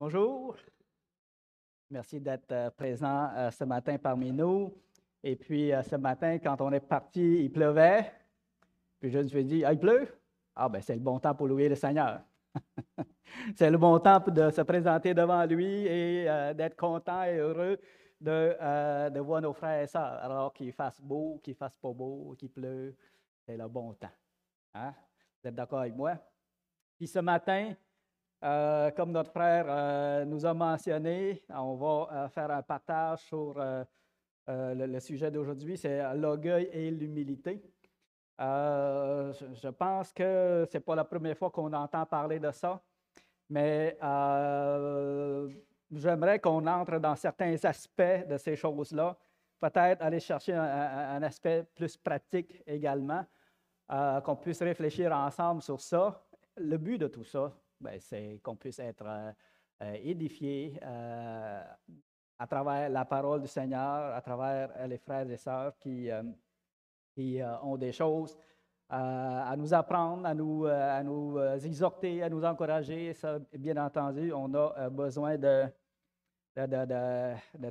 Bonjour, merci d'être présent ce matin parmi nous. Et puis ce matin, quand on est parti, il pleuvait. Puis je me suis dit, ah, il pleut? Ah, ben c'est le bon temps pour louer le Seigneur. C'est le bon temps de se présenter devant lui et d'être content et heureux de voir nos frères et sœurs. Alors qu'il fasse beau, qu'il fasse pas beau, qu'il pleuve, c'est le bon temps. Hein? Vous êtes d'accord avec moi? Puis ce matin, comme notre frère nous a mentionné, on va faire un partage sur le sujet d'aujourd'hui, c'est l'orgueil et l'humilité. Je pense que ce n'est pas la première fois qu'on entend parler de ça, mais j'aimerais qu'on entre dans certains aspects de ces choses-là, peut-être aller chercher un aspect plus pratique également, qu'on puisse réfléchir ensemble sur ça. Le but de tout ça, ben, c'est qu'on puisse être édifié à travers la parole du Seigneur, à travers les frères et sœurs qui ont des choses à nous apprendre, à nous exhorter, à nous encourager. Ça, bien entendu, on a besoin de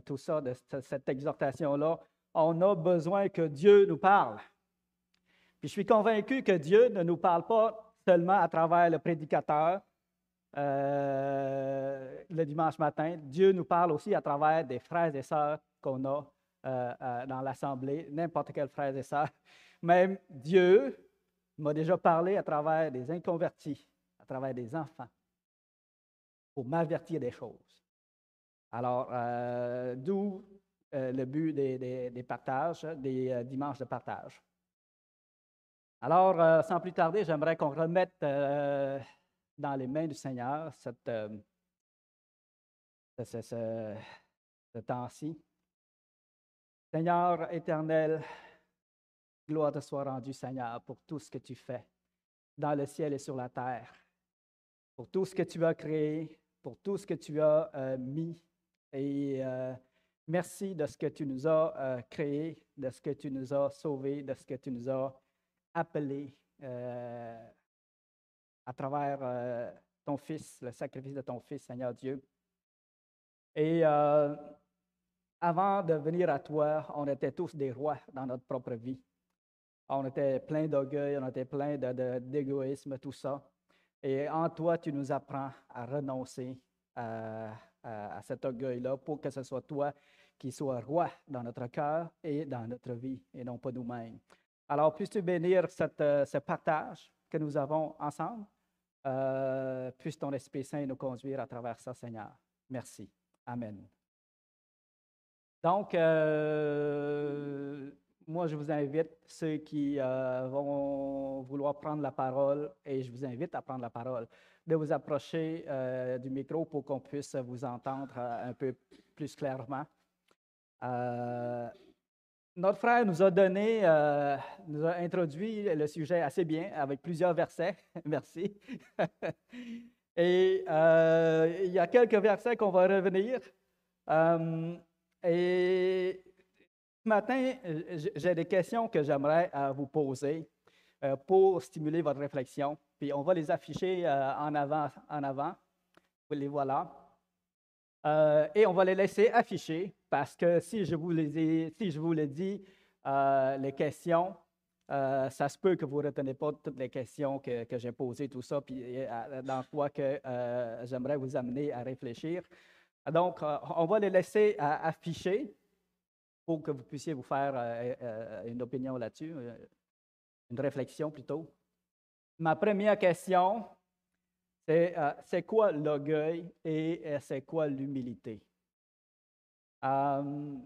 tout ça, de cette exhortation-là. On a besoin que Dieu nous parle. Puis je suis convaincu que Dieu ne nous parle pas seulement à travers le prédicateur le dimanche matin. Dieu nous parle aussi à travers des frères et sœurs qu'on a dans l'assemblée, n'importe quel frère et sœur. Même Dieu m'a déjà parlé à travers des inconvertis, à travers des enfants, pour m'avertir des choses. Alors, d'où le but des partages, des dimanches de partage. Alors, sans plus tarder, j'aimerais qu'on remette dans les mains du Seigneur ce temps-ci. Seigneur éternel, gloire te soit rendue, Seigneur, pour tout ce que tu fais dans le ciel et sur la terre, pour tout ce que tu as créé, pour tout ce que tu as mis. Et merci de ce que tu nous as créé, de ce que tu nous as sauvés, de ce que tu nous as appelés à travers ton Fils, le sacrifice de ton Fils, Seigneur Dieu. Et avant de venir à toi, on était tous des rois dans notre propre vie. On était plein d'orgueil, on était plein d'égoïsme, tout ça. Et en toi, tu nous apprends à renoncer à cet orgueil-là pour que ce soit toi qui sois roi dans notre cœur et dans notre vie, et non pas nous-mêmes. Alors, puisses-tu bénir ce partage que nous avons ensemble? Puisse ton Esprit Saint nous conduire à travers ça, Seigneur. Merci. Amen. Donc, moi, je vous invite, ceux qui vont vouloir prendre la parole, et je vous invite à prendre la parole, de vous approcher du micro pour qu'on puisse vous entendre un peu plus clairement. Notre frère nous a nous a introduit le sujet assez bien avec plusieurs versets. Merci. Et il y a quelques versets qu'on va revenir. Et ce matin, j'ai des questions que j'aimerais vous poser pour stimuler votre réflexion. Puis on va les afficher en avant. Les voilà. Et on va les laisser afficher parce que si je vous les dis, les questions, ça se peut que vous ne retenez pas toutes les questions que j'ai posées, tout ça, puis dans quoi que j'aimerais vous amener à réfléchir. Donc, on va les laisser afficher pour que vous puissiez vous faire une opinion là-dessus, une réflexion plutôt. Ma première question, c'est quoi l'orgueil et c'est quoi l'humilité? On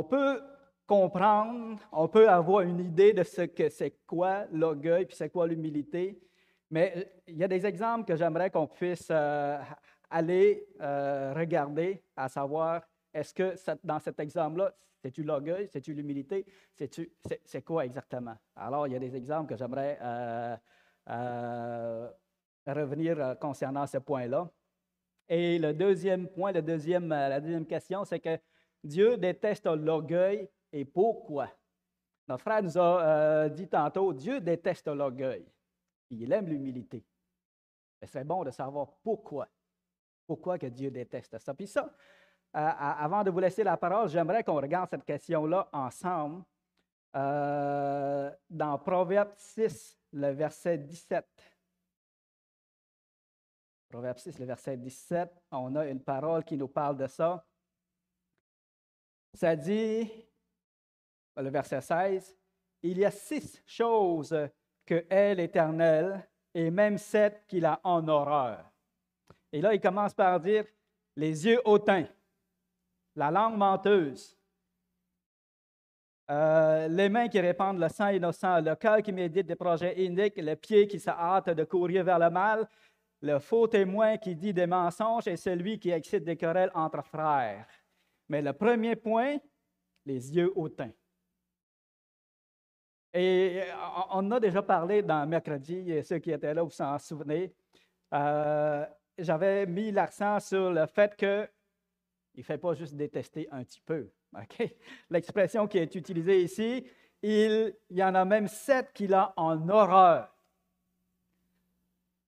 peut comprendre, on peut avoir une idée de ce que c'est quoi l'orgueil puis c'est quoi l'humilité, mais il y a des exemples que j'aimerais qu'on puisse aller regarder, à savoir, est-ce que dans cet exemple-là, c'est-tu l'orgueil, c'est-tu l'humilité, c'est quoi exactement? Alors, il y a des exemples que j'aimerais revenir concernant ce point-là. Et le deuxième point, la deuxième question, c'est que Dieu déteste l'orgueil et pourquoi? Notre frère nous a dit tantôt, Dieu déteste l'orgueil, il aime l'humilité. Ce serait bon de savoir pourquoi. Pourquoi que Dieu déteste ça. Puis ça, avant de vous laisser la parole, j'aimerais qu'on regarde cette question-là ensemble dans Proverbe 6, le verset 17. Proverbe 6, le verset 17, on a une parole qui nous parle de ça. Ça dit, le verset 16, « Il y a 6 choses que hait l'Éternel, et même 7 qu'il a en horreur. » Et là, il commence par dire, « Les yeux hautains, la langue menteuse, les mains qui répandent le sang innocent, le cœur qui médite des projets iniques, le pied qui se hâte de courir vers le mal, le faux témoin qui dit des mensonges et celui qui excite des querelles entre frères. » Mais le premier point, les yeux hautains. Et on a déjà parlé dans mercredi, et ceux qui étaient là, vous s'en souvenez, j'avais mis l'accent sur le fait qu'il ne fait pas juste détester un petit peu. Okay? L'expression qui est utilisée ici, il y en a même 7 qu'il a en horreur.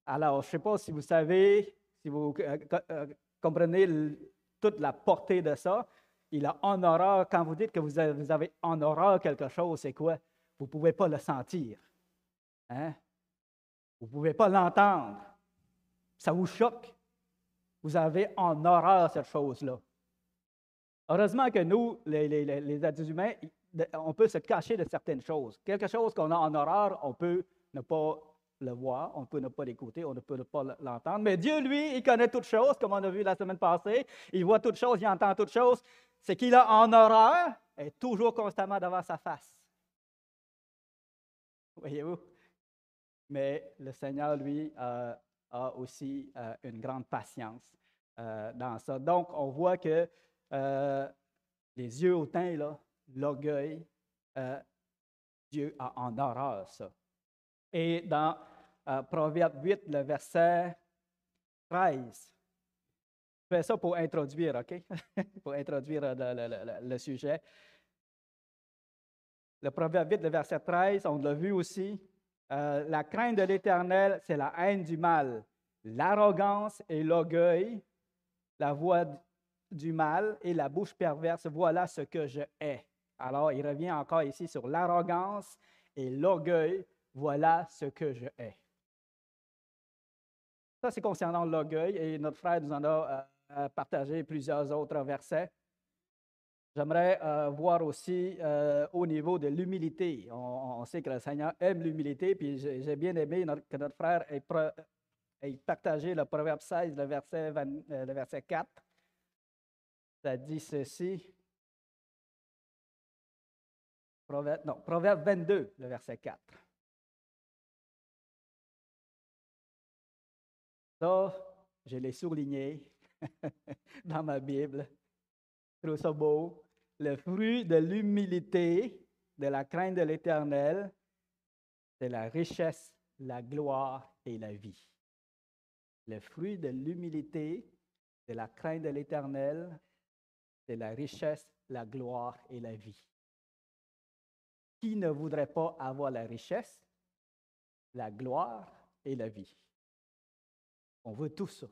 Alors, je ne sais pas si vous savez, si vous comprenez toute la portée de ça. Il a en horreur, quand vous dites que vous avez en horreur quelque chose, c'est quoi? Vous ne pouvez pas le sentir. Hein? Vous ne pouvez pas l'entendre. Ça vous choque. Vous avez en horreur cette chose-là. Heureusement que nous, les êtres humains, on peut se cacher de certaines choses. Quelque chose qu'on a en horreur, on peut ne pas le voir, on peut ne pas l'écouter, on ne peut ne pas l'entendre. Mais Dieu, lui, il connaît toutes choses, comme on a vu la semaine passée. Il voit toutes choses, il entend toutes choses. Ce qu'il a en horreur est toujours constamment devant sa face. Voyez-vous? Mais le Seigneur, lui, a aussi une grande patience dans ça. Donc, on voit que les yeux hautains, là, l'orgueil, Dieu a en horreur ça. Et dans Proverbe 8, le verset 13, je fais ça pour introduire, OK? Pour introduire le sujet. Le Proverbe 8, le verset 13, on l'a vu aussi. La crainte de l'Éternel, c'est la haine du mal. L'arrogance et l'orgueil, la voix du mal et la bouche perverse, voilà ce que je hais. Alors, il revient encore ici sur l'arrogance et l'orgueil, voilà ce que je hais. Ça, c'est concernant l'orgueil et notre frère nous en a partagé plusieurs autres versets. J'aimerais voir aussi au niveau de l'humilité. On sait que le Seigneur aime l'humilité, puis j'ai bien aimé que notre frère ait partagé le Proverbe 16, le verset 4. Ça dit ceci. Proverbe 22, le verset 4. Ça, je l'ai souligné dans ma Bible. Je trouve ça beau. Le fruit de l'humilité, de la crainte de l'Éternel, c'est la richesse, la gloire et la vie. Le fruit de l'humilité, de la crainte de l'Éternel, c'est la richesse, la gloire et la vie. Qui ne voudrait pas avoir la richesse, la gloire et la vie? On veut tout ça.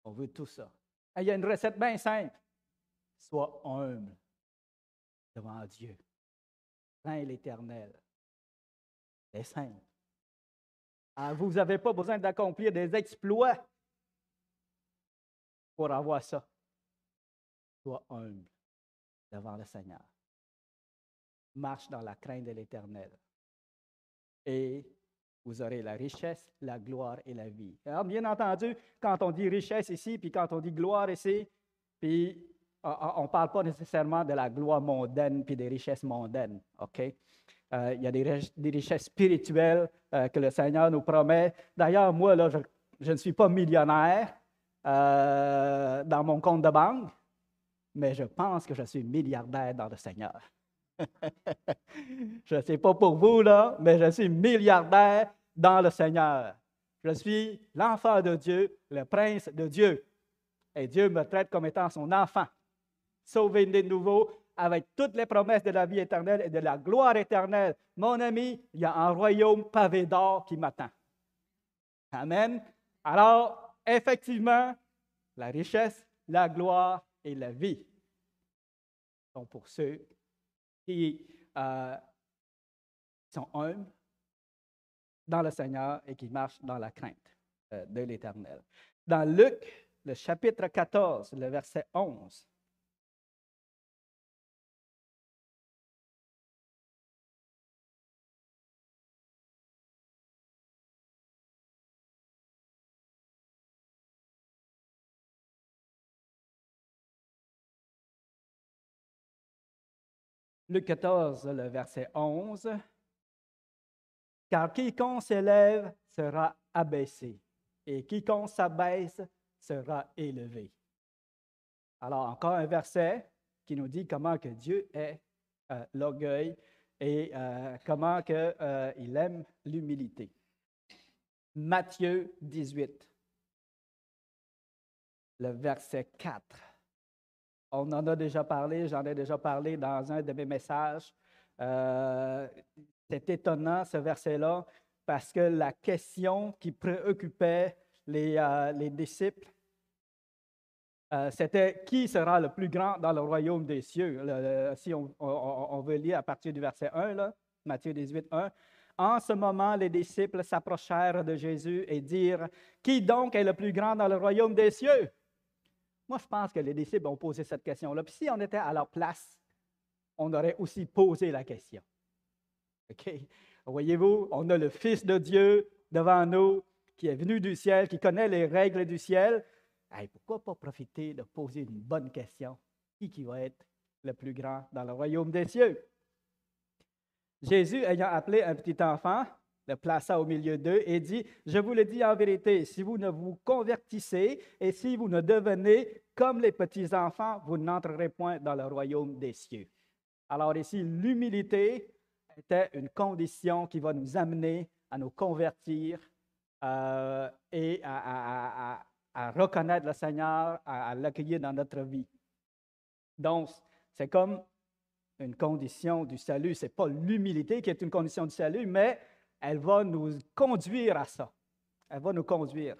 On veut tout ça. Et il y a une recette bien simple. Sois humble devant Dieu. Crains l'Éternel. C'est simple. Alors, vous n'avez pas besoin d'accomplir des exploits pour avoir ça. Sois humble devant le Seigneur. Marche dans la crainte de l'Éternel. Et vous aurez la richesse, la gloire et la vie. Alors, bien entendu, quand on dit richesse ici, puis quand on dit gloire ici, puis on ne parle pas nécessairement de la gloire mondaine puis des richesses mondaines. OK? Il y a des richesses spirituelles que le Seigneur nous promet. D'ailleurs, moi, là, je ne suis pas millionnaire dans mon compte de banque, mais je pense que je suis milliardaire dans le Seigneur. Je ne sais pas pour vous, là, mais je suis milliardaire dans le Seigneur. Je suis l'enfant de Dieu, le prince de Dieu. Et Dieu me traite comme étant son enfant, sauvé de nouveau, avec toutes les promesses de la vie éternelle et de la gloire éternelle. Mon ami, il y a un royaume pavé d'or qui m'attend. Amen. Alors, effectivement, la richesse, la gloire et la vie sont pour ceux qui sont humbles dans le Seigneur et qui marchent dans la crainte de l'Éternel. Dans Luc, le chapitre 14, le verset 11. Luc 14, le verset 11. Car quiconque s'élève sera abaissé, et quiconque s'abaisse sera élevé. Alors, encore un verset qui nous dit comment que Dieu est l'orgueil et comment que, il aime l'humilité. Matthieu 18, le verset 4. On en a déjà parlé, j'en ai déjà parlé dans un de mes messages. C'est étonnant, ce verset-là, parce que la question qui préoccupait les disciples, c'était qui sera le plus grand dans le royaume des cieux. Si on veut lire à partir du verset 1, là, Matthieu 18, 1. En ce moment, les disciples s'approchèrent de Jésus et dirent, « Qui donc est le plus grand dans le royaume des cieux? » Moi, je pense que les disciples ont posé cette question-là. Puis si on était à leur place, on aurait aussi posé la question. OK? Voyez-vous, on a le Fils de Dieu devant nous, qui est venu du ciel, qui connaît les règles du ciel. Hey, pourquoi pas profiter de poser une bonne question? Qui va être le plus grand dans le royaume des cieux? Jésus, ayant appelé un petit enfant, le plaça au milieu d'eux et dit, « Je vous le dis en vérité, si vous ne vous convertissez et si vous ne devenez comme les petits enfants, vous n'entrerez point dans le royaume des cieux. » Alors ici, l'humilité était une condition qui va nous amener à nous convertir et à reconnaître le Seigneur, à l'accueillir dans notre vie. Donc, c'est comme une condition du salut. Ce n'est pas l'humilité qui est une condition du salut, mais elle va nous conduire à ça. Elle va nous conduire.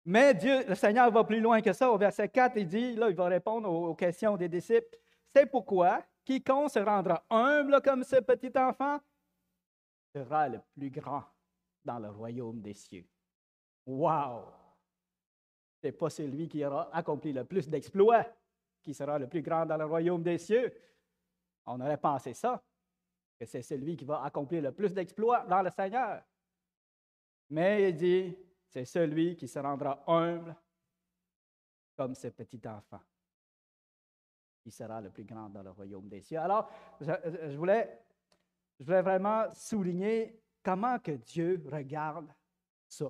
Mais Dieu, le Seigneur va plus loin que ça. Au verset 4, il dit, là, il va répondre aux questions des disciples. C'est pourquoi quiconque se rendra humble comme ce petit enfant sera le plus grand dans le royaume des cieux. Wow! Ce n'est pas celui qui aura accompli le plus d'exploits qui sera le plus grand dans le royaume des cieux. On aurait pensé ça, que c'est celui qui va accomplir le plus d'exploits dans le Seigneur. Mais il dit, c'est celui qui se rendra humble comme ce petit enfant qui sera le plus grand dans le royaume des cieux. Alors, je voulais vraiment souligner comment que Dieu regarde ça,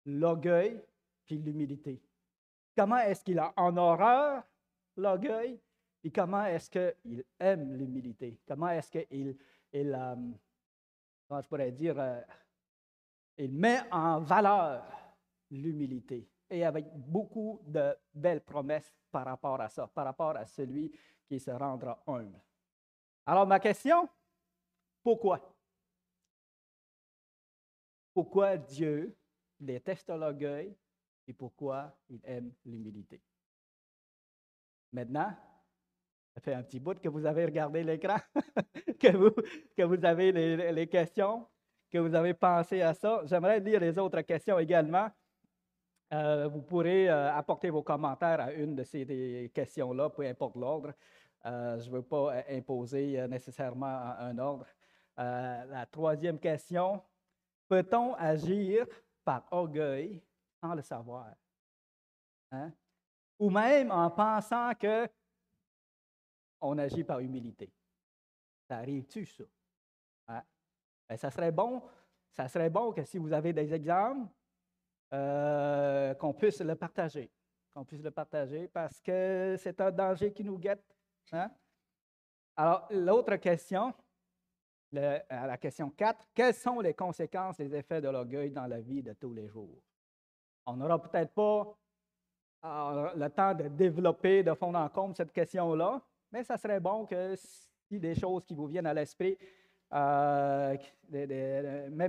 l'orgueil puis l'humilité. Comment est-ce qu'il a en horreur l'orgueil et comment est-ce qu'il aime l'humilité? Comment est-ce qu'il, comment je pourrais dire, il met en valeur l'humilité et avec beaucoup de belles promesses par rapport à ça, par rapport à celui qui se rendra humble. Alors, ma question, pourquoi? Pourquoi Dieu déteste l'orgueil et pourquoi il aime l'humilité? Maintenant, ça fait un petit bout que vous avez regardé l'écran, que vous avez les questions, que vous avez pensé à ça. J'aimerais lire les autres questions également. Vous pourrez apporter vos commentaires à une de ces questions-là, peu importe l'ordre. Je ne veux pas imposer nécessairement un ordre. La troisième question, peut-on agir par orgueil sans le savoir? Hein? Ou même en pensant qu'on agit par humilité. Ça arrive-tu, ça? Hein? Ben, ça serait bon que si vous avez des exemples, qu'on puisse le partager. Qu'on puisse le partager parce que c'est un danger qui nous guette. Hein? Alors, l'autre question, la question 4, quelles sont les conséquences, les effets de l'orgueil dans la vie de tous les jours? On n'aura peut-être pas le temps de développer de fond en comble cette question-là, mais ça serait bon que si des choses qui vous viennent à l'esprit, même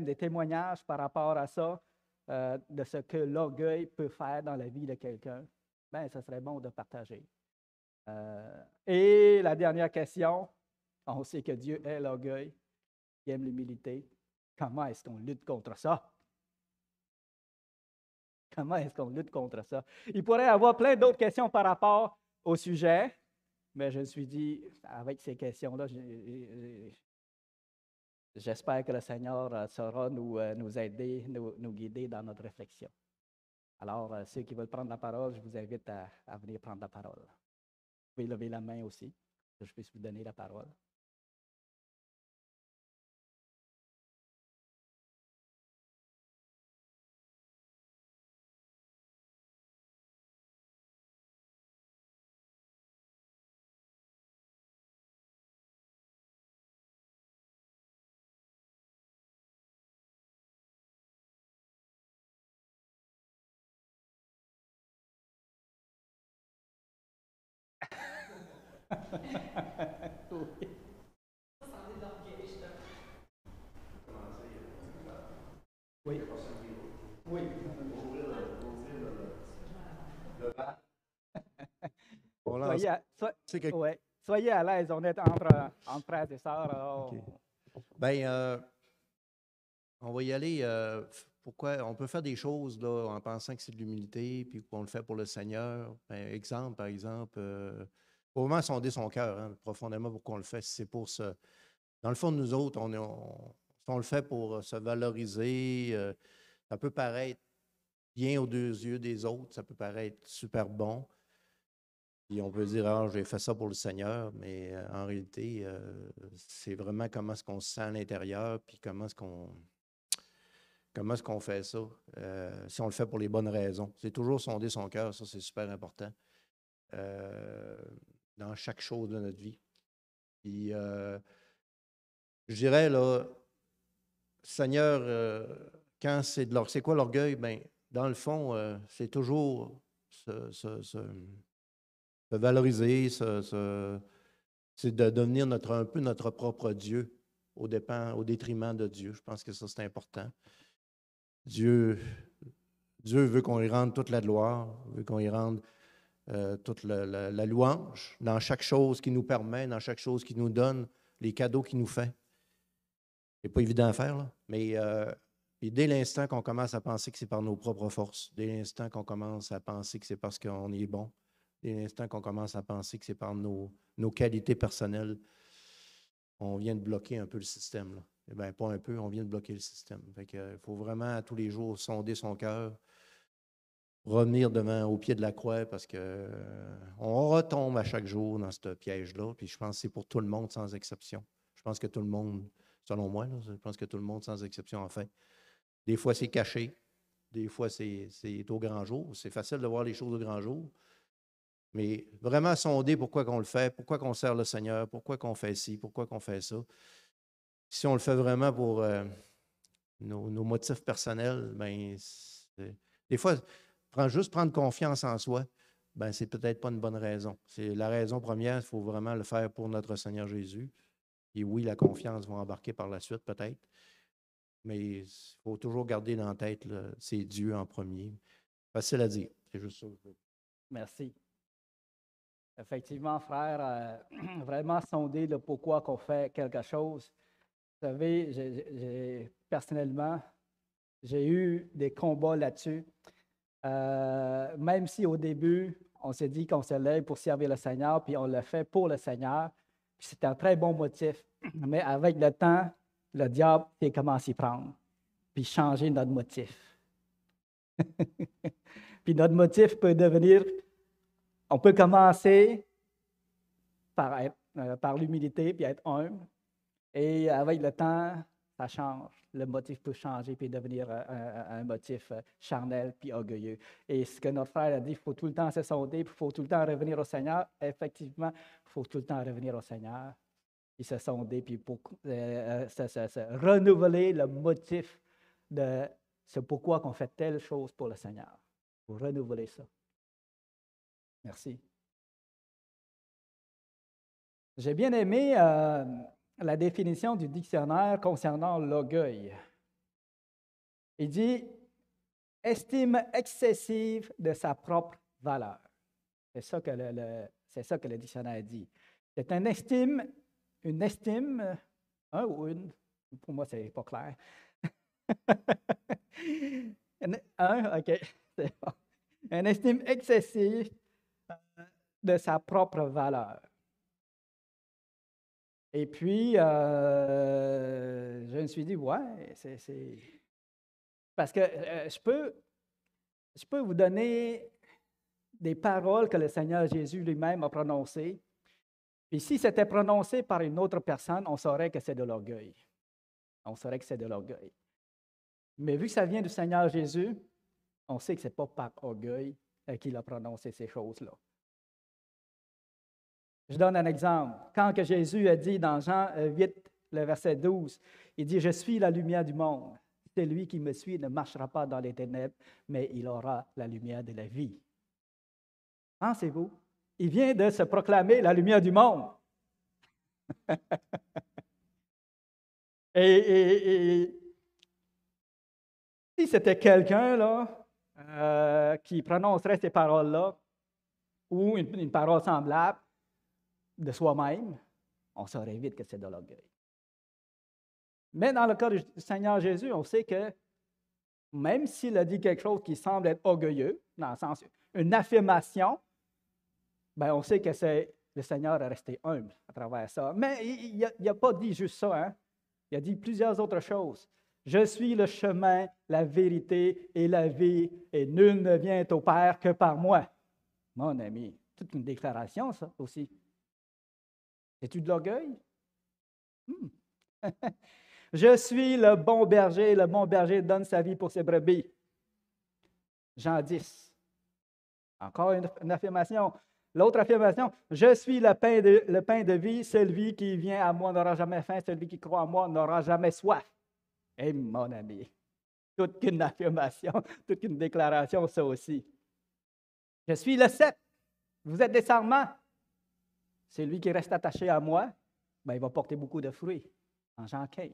des témoignages par rapport à ça, de ce que l'orgueil peut faire dans la vie de quelqu'un, bien, ce serait bon de partager. Et la dernière question, on sait que Dieu est l'orgueil, il aime l'humilité. Comment est-ce qu'on lutte contre ça? Comment est-ce qu'on lutte contre ça? Il pourrait y avoir plein d'autres questions par rapport au sujet, mais je me suis dit, avec ces questions-là, j'espère que le Seigneur saura nous aider, nous guider dans notre réflexion. Alors, ceux qui veulent prendre la parole, je vous invite à venir prendre la parole. Vous pouvez lever la main aussi, que je puisse vous donner la parole. Oui. Oui. Oui. Soyez à l'aise, on est entre frères et sœurs. Alors... Okay. Bien, on va y aller. Pourquoi on peut faire des choses là, en pensant que c'est de l'humilité, puis qu'on le fait pour le Seigneur. Ben, exemple, par exemple, faut vraiment sonder son cœur, hein, profondément, pourquoi on le fait. Si c'est pour se. Dans le fond, nous autres, si on le fait pour se valoriser, ça peut paraître bien aux yeux des autres, ça peut paraître super bon. Puis on peut dire, ah, j'ai fait ça pour le Seigneur, mais en réalité, c'est vraiment comment est-ce qu'on se sent à l'intérieur, puis comment est-ce qu'on fait ça, si on le fait pour les bonnes raisons. C'est toujours sonder son cœur, ça c'est super important dans chaque chose de notre vie. Puis je dirais, là, Seigneur, quand c'est c'est quoi l'orgueil? Bien, dans le fond, c'est toujours se valoriser, c'est de devenir un peu notre propre Dieu au détriment de Dieu. Je pense que ça, c'est important. Dieu veut qu'on y rende toute la gloire, veut qu'on y rende toute la louange dans chaque chose qu'il nous permet, dans chaque chose qu'il nous donne, les cadeaux qu'il nous fait. C'est pas évident à faire, là, mais et dès l'instant qu'on commence à penser que c'est par nos propres forces, dès l'instant qu'on commence à penser que c'est parce qu'on est bon, dès l'instant qu'on commence à penser que c'est par nos qualités personnelles, on vient de bloquer un peu le système, là. Eh bien, pas un peu, on vient de bloquer le système. Fait que, faut vraiment, tous les jours, sonder son cœur, revenir au pied de la croix, parce que on retombe à chaque jour dans ce piège-là. Puis je pense que c'est pour tout le monde, sans exception. Je pense que tout le monde, selon moi, là, je pense que tout le monde, sans exception, en fait. Des fois, c'est caché. Des fois, c'est au grand jour. C'est facile de voir les choses au grand jour. Mais vraiment sonder pourquoi qu'on le fait, pourquoi qu'on sert le Seigneur, pourquoi qu'on fait ci, pourquoi qu'on fait ça. Si on le fait vraiment pour nos motifs personnels, bien, des fois, juste prendre confiance en soi, bien, c'est peut-être pas une bonne raison. C'est la raison première, il faut vraiment le faire pour notre Seigneur Jésus. Et oui, la confiance va embarquer par la suite, peut-être. Mais il faut toujours garder dans la tête, c'est Dieu en premier. Facile à dire, c'est juste ça. Merci. Effectivement, frère, vraiment sonder le pourquoi qu'on fait quelque chose. Vous savez, personnellement, j'ai eu des combats là-dessus. Même si au début, on s'est dit qu'on se lève pour servir le Seigneur, puis on le fait pour le Seigneur, puis c'est un très bon motif. Mais avec le temps, le diable commence à y prendre, puis changer notre motif. Puis notre motif peut devenir, on peut commencer par l'humilité, puis être humble, et avec le temps, ça change. Le motif peut changer puis devenir un motif charnel puis orgueilleux. Et ce que notre frère a dit, il faut tout le temps se sonder, puis il faut tout le temps revenir au Seigneur. Effectivement, il faut tout le temps revenir au Seigneur, puis se sonder, puis pour se renouveler le motif de ce pourquoi qu'on fait telle chose pour le Seigneur. Il faut renouveler ça. Merci. J'ai bien aimé la définition du dictionnaire concernant l'orgueil. Il dit « estime excessive de sa propre valeur ». C'est ça que le dictionnaire dit. C'est une estime, un ou une, pour moi, c'est pas clair. OK, c'est bon. Une estime excessive de sa propre valeur. Et puis, je me suis dit, ouais, c'est... Parce que je peux vous donner des paroles que le Seigneur Jésus lui-même a prononcées. Puis si c'était prononcé par une autre personne, on saurait que c'est de l'orgueil. On saurait que c'est de l'orgueil. Mais vu que ça vient du Seigneur Jésus, on sait que ce n'est pas par orgueil qu'il a prononcé ces choses-là. Je donne un exemple. Quand que Jésus a dit dans Jean 8, le verset 12, il dit « Je suis la lumière du monde. Celui qui me suit ne marchera pas dans les ténèbres, mais il aura la lumière de la vie. » Pensez-vous? Il vient de se proclamer la lumière du monde. et si c'était quelqu'un là qui prononcerait ces paroles-là, ou une parole semblable de soi-même, on saurait vite que c'est de l'orgueil. Mais dans le cas du Seigneur Jésus, on sait que même s'il a dit quelque chose qui semble être orgueilleux, dans le sens une affirmation, ben on sait que le Seigneur est resté humble à travers ça. Mais il n'a pas dit juste ça, hein? Il a dit plusieurs autres choses. Je suis le chemin, la vérité et la vie, et nul ne vient au Père que par moi. Mon ami, toute une déclaration, ça aussi. C'est-tu de l'orgueil? Je suis le bon berger donne sa vie pour ses brebis. Jean 10. Encore une affirmation. L'autre affirmation, je suis le pain de vie, celui qui vient à moi n'aura jamais faim, celui qui croit en moi n'aura jamais soif. Eh, mon ami, toute une affirmation, toute une déclaration, ça aussi. Je suis le cep. Vous êtes des sarments. Celui qui reste attaché à moi, ben, il va porter beaucoup de fruits. En Jean 15.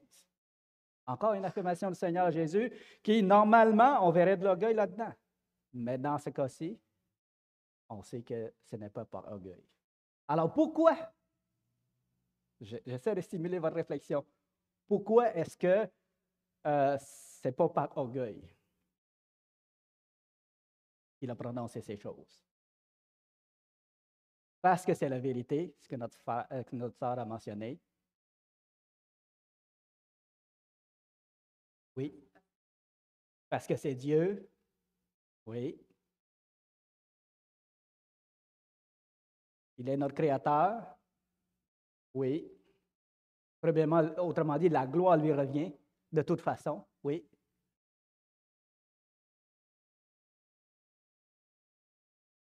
Encore une affirmation du Seigneur Jésus qui, normalement, on verrait de l'orgueil là-dedans. Mais dans ce cas-ci, on sait que ce n'est pas par orgueil. Alors, pourquoi? J'essaie de stimuler votre réflexion. Pourquoi est-ce que ce n'est pas par orgueil qu'il a prononcé ces choses? Parce que c'est la vérité, ce que notre sœur a mentionné. Oui. Parce que c'est Dieu. Oui. Il est notre Créateur. Oui. Premièrement, autrement dit, la gloire lui revient de toute façon. Oui.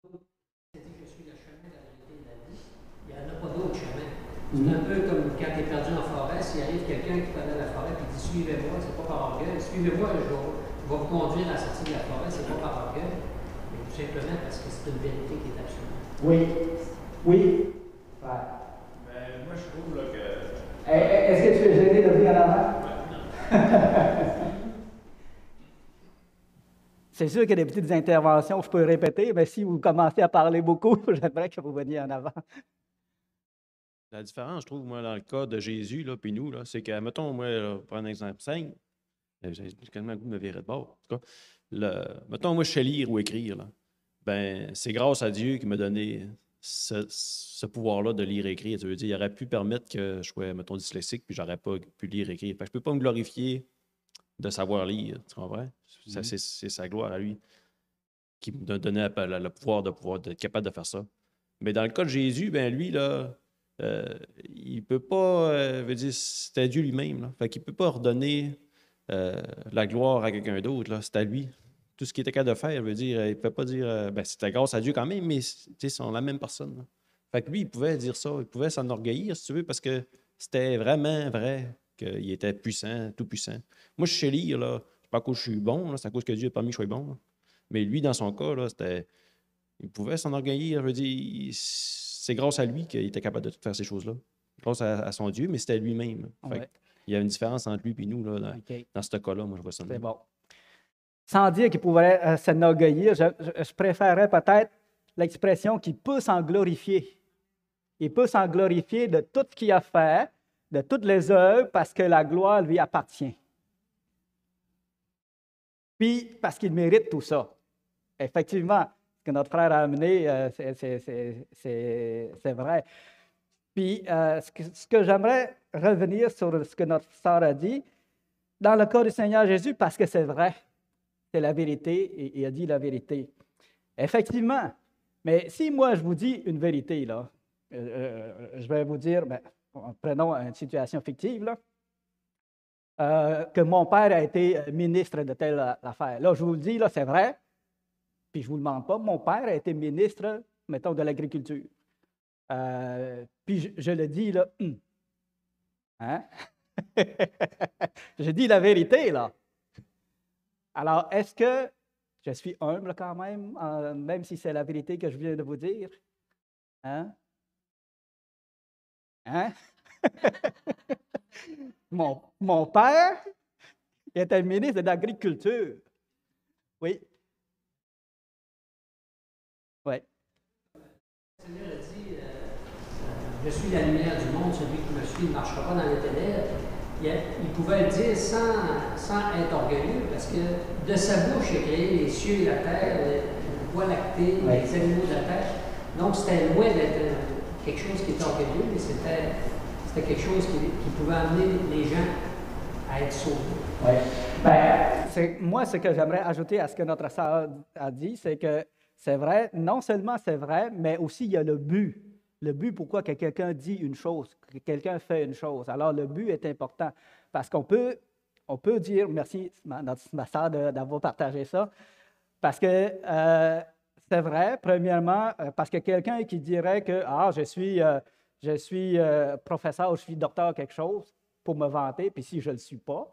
Je suis le chemin, la vérité et la vie. Il n'y en a pas d'autre chemin. C'est un peu comme quand tu es perdu en forêt, s'il arrive quelqu'un qui connaît la forêt et qui dit « Suivez-moi », c'est pas par orgueil. « Suivez-moi, je vais vous conduire à la sortie de la forêt », c'est pas par orgueil, mais tout simplement parce que c'est une vérité qui est absolue. Oui. Oui. Ouais. Mais moi, je trouve là, que... Est-ce que tu es gêné de venir en avant? C'est sûr qu'il y a des petites interventions, je peux répéter, mais si vous commencez à parler beaucoup, j'aimerais que vous veniez en avant. La différence, je trouve, moi, dans le cas de Jésus, là, puis nous, là, c'est que, mettons, moi, là, pour un exemple simple, j'ai quasiment le goût de me virer de bord. En tout cas, mettons, moi, je sais lire ou écrire, là. Ben, c'est grâce à Dieu qui m'a donné ce pouvoir-là de lire et écrire. Ça veut dire, il aurait pu permettre que je sois, mettons, dyslexique, puis j'aurais pas pu lire et écrire. Fait que je peux pas me glorifier de savoir lire, tu comprends? Ça, c'est sa gloire à lui qui me donnait le pouvoir d'être capable de faire ça. Mais dans le cas de Jésus, ben lui, là, il peut pas, veut dire, c'était Dieu lui-même, là. Fait qu'il peut pas redonner la gloire à quelqu'un d'autre, là. C'est à lui. Tout ce qu'il était capable de faire, veut dire, il ne peut pas dire, ben, c'était grâce à Dieu quand même, mais ils sont la même personne, là. Fait que lui, il pouvait dire ça, il pouvait s'enorgueillir, si tu veux, parce que c'était vraiment vrai qu'il était puissant, tout puissant. Moi, je sais lire, là, c'est pas à cause que je suis bon, là, c'est à cause que Dieu a permis que je sois bon, là. Mais lui, dans son cas, là, il pouvait s'enorgueillir, je veux dire, c'est grâce à lui qu'il était capable de faire ces choses-là. grâce à son Dieu, mais c'était lui-même. Ouais. Il y a une différence entre lui et nous là, OK. dans ce cas-là, moi je vois ça. C'est bon. Sans dire qu'il pourrait s'enorgueillir, je préférerais peut-être l'expression qu'il peut s'en glorifier. Il peut s'en glorifier de tout ce qu'il a fait, de toutes les œuvres, parce que la gloire lui appartient. Puis, parce qu'il mérite tout ça. Effectivement, ce que notre frère a amené, c'est vrai. Puis, ce que j'aimerais revenir sur ce que notre sœur a dit, dans le cas du Seigneur Jésus, parce que c'est vrai, c'est la vérité, et il a dit la vérité. Effectivement, mais si moi je vous dis une vérité, là, je vais vous dire, prenons une situation fictive, là, que mon père a été ministre de telle affaire. Là, je vous le dis, là, c'est vrai, puis je ne vous le ment pas, mon père a été ministre, mettons, de l'agriculture. Puis je le dis, là, hein? Je dis la vérité, là. Alors, est-ce que je suis humble quand même si c'est la vérité que je viens de vous dire? Hein? Hein? Mon père était ministre de l'Agriculture. Oui. Oui. Le Seigneur a dit, je suis la lumière du monde, celui qui me suit ne marchera pas dans les ténèbres. Il pouvait le dire sans être orgueilleux, parce que de sa bouche, il a créé les cieux et la terre, la voie lactée, les animaux de la terre. Donc, c'était loin d'être quelque chose qui était orgueilleux, mais c'était quelque chose qui pouvait amener les gens à être sauvés. Oui. Moi, ce que j'aimerais ajouter à ce que notre sœur a dit, c'est que c'est vrai, non seulement c'est vrai, mais aussi il y a le but. Le but, pourquoi que quelqu'un dit une chose, que quelqu'un fait une chose. Alors, le but est important parce qu'on peut dire, merci ma sœur d'avoir partagé ça, parce que c'est vrai, premièrement, parce que quelqu'un qui dirait que je suis professeur ou je suis docteur quelque chose pour me vanter, puis si je ne le suis pas,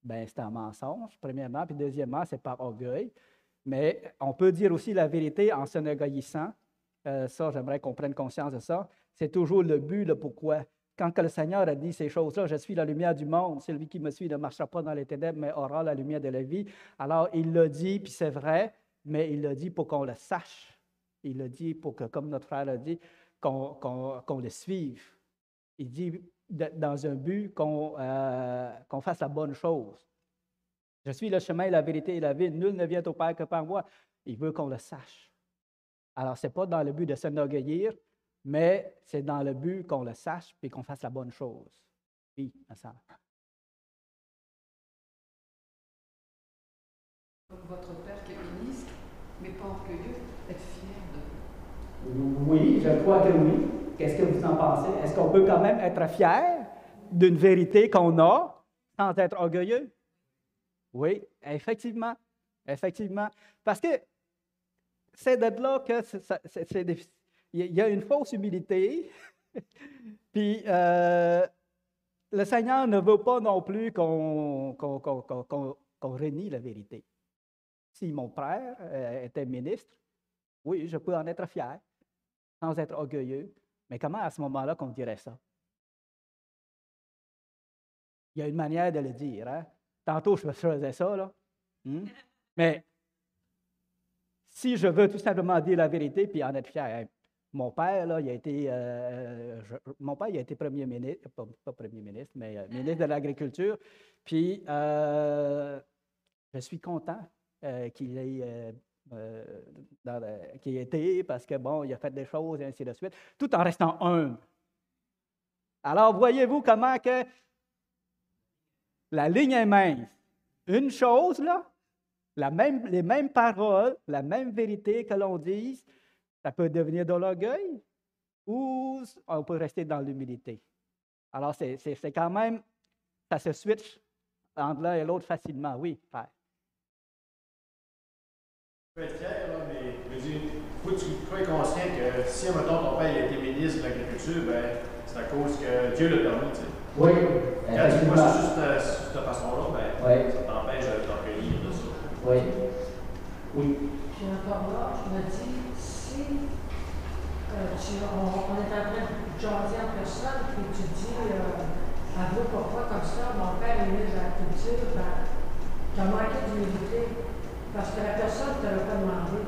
bien, c'est un mensonge, premièrement, puis deuxièmement, c'est par orgueil. Mais on peut dire aussi la vérité en s'enorgueillissant. Ça, j'aimerais qu'on prenne conscience de ça. C'est toujours le but, le pourquoi. Quand que le Seigneur a dit ces choses-là, je suis la lumière du monde, celui qui me suit ne marchera pas dans les ténèbres, mais aura la lumière de la vie. Alors, il l'a dit, puis c'est vrai, mais il l'a dit pour qu'on le sache. Il l'a dit pour que, comme notre frère l'a dit, qu'on le suive. Il dit dans un but qu'on fasse la bonne chose. Je suis le chemin, la vérité et la vie. Nul ne vient au Père que par moi. Il veut qu'on le sache. Alors, ce n'est pas dans le but de s'enorgueillir, mais c'est dans le but qu'on le sache et qu'on fasse la bonne chose. Oui, ma sœur. Votre père qui est ministre, mais pas orgueilleux, être fier de Oui, je crois que oui. Qu'est-ce que vous en pensez? Est-ce qu'on peut quand même être fier d'une vérité qu'on a sans être orgueilleux? Oui, effectivement. Effectivement. Parce que c'est de là que il y a une fausse humilité. Puis le Seigneur ne veut pas non plus qu'on renie la vérité. Si mon père était ministre, oui, je peux en être fier, sans être orgueilleux. Mais comment à ce moment-là qu'on dirait ça? Il y a une manière de le dire. Hein? Tantôt, je faisais ça, là. Mais si je veux tout simplement dire la vérité puis en être fier, mon père, là, il a été premier ministre, pas premier ministre, mais ministre de l'Agriculture. Puis, je suis content qu'il ait été, parce que, bon, il a fait des choses et ainsi de suite, tout en restant humble. Alors, voyez-vous comment que la ligne est mince. Une chose, là, les mêmes paroles, la même vérité que l'on dise, ça peut devenir de l'orgueil ou on peut rester dans l'humilité. Alors, c'est quand même, ça se switch entre l'un et l'autre facilement. Oui, Père. Tu peux être fier, là, mais je veux dire, il faut que tu sois conscient que si, mettons, ton père a été ministre de l'Agriculture, ben, c'est à cause que Dieu l'a permis. Tu sais. Oui. Quand tu vois ça juste de cette façon-là, ben, ça t'empêche de t'orgueillir de ça. Oui. Oui. Puis encore là, je me dis, si on est en train jaser en personne, puis tu dis, avoue pourquoi comme ça, mon père est ministre de la Culture, ben, tu as manqué d'humilité, parce que la personne ne te l'a pas demandé.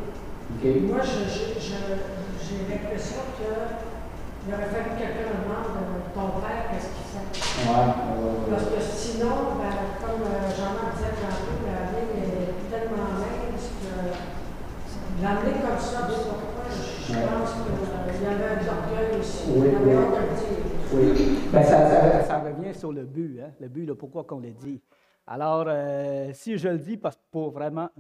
OK. Moi, j'ai l'impression qu'il aurait fallu que quelqu'un me demande ton père, qu'est-ce qu'il fait. Parce que sinon, ben, comme Jean-Marc disait tantôt, la ligne est tellement mince que l'amener comme ça, c'est pourquoi je pense qu'il y avait un orgueil aussi. Oui, Il y avait oui. honte de le dire. Oui. Ben, ça revient sur le but, hein? Le but, là, pourquoi qu'on le dit. Alors, si je le dis pour vraiment,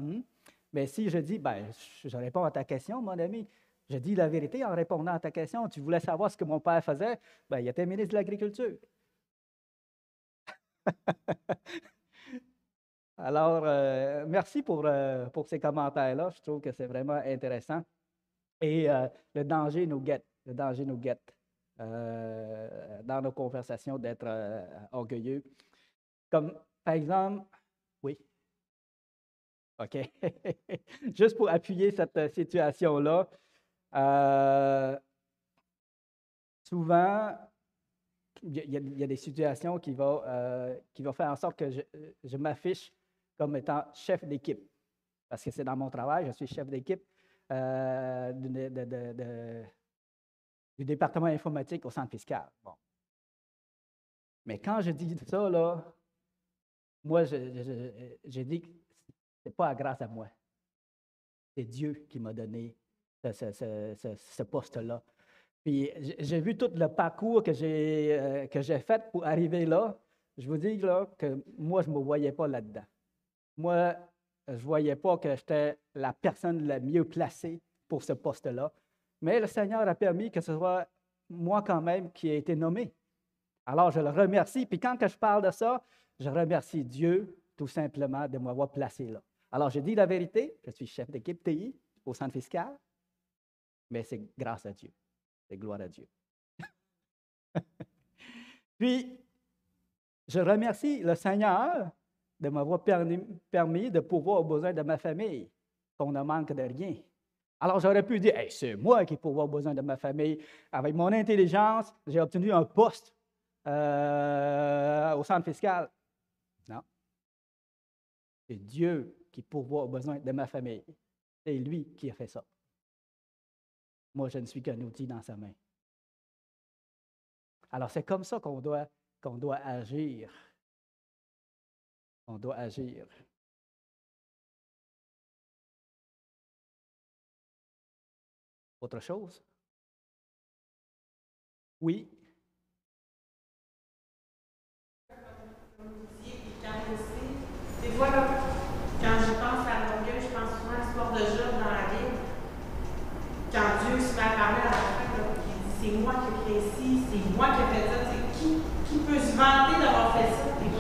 mais si je dis, ben, je réponds à ta question, mon ami, je dis la vérité en répondant à ta question. Tu voulais savoir ce que mon père faisait? Ben, il était ministre de l'Agriculture. Alors, merci pour ces commentaires-là. Je trouve que c'est vraiment intéressant. Et le danger nous guette. Le danger nous guette dans nos conversations d'être orgueilleux. Comme, par exemple, oui. OK. Juste pour appuyer cette situation-là, souvent, il y a des situations qui vont faire en sorte que je m'affiche comme étant chef d'équipe. Parce que c'est dans mon travail, je suis chef d'équipe du département informatique au centre fiscal. Bon. Mais quand je dis ça, là, moi, je dis que ce n'est pas grâce à moi. C'est Dieu qui m'a donné ce poste-là. Puis j'ai vu tout le parcours que j'ai fait pour arriver là. Je vous dis là, que moi, je ne me voyais pas là-dedans. Moi, je ne voyais pas que j'étais la personne la mieux placée pour ce poste-là. Mais le Seigneur a permis que ce soit moi quand même qui ai été nommé. Alors, je le remercie. Puis quand je parle de ça, je remercie Dieu tout simplement de m'avoir placé là. Alors, je dis la vérité, je suis chef d'équipe TI au centre fiscal, mais c'est grâce à Dieu. C'est gloire à Dieu. Puis, je remercie le Seigneur de m'avoir permis de pouvoir aux besoins de ma famille, qu'on ne manque de rien. Alors, j'aurais pu dire, hey, c'est moi qui pourvois aux besoins de ma famille. Avec mon intelligence, j'ai obtenu un poste au centre fiscal. Non. C'est Dieu qui pourvoit aux besoins de ma famille. C'est lui qui a fait ça. Moi, je ne suis qu'un outil dans sa main. Alors, c'est comme ça qu'on doit agir. On doit agir. Autre chose? Oui. Des fois, là, quand je pense à l'orgueil, je pense souvent à l'histoire de Job dans la Bible. Quand Dieu se met à parler à la fin, là, il dit c'est moi qui ai créé ci, c'est moi qui ai fait ça. Qui peut se vanter d'avoir fait ça? Et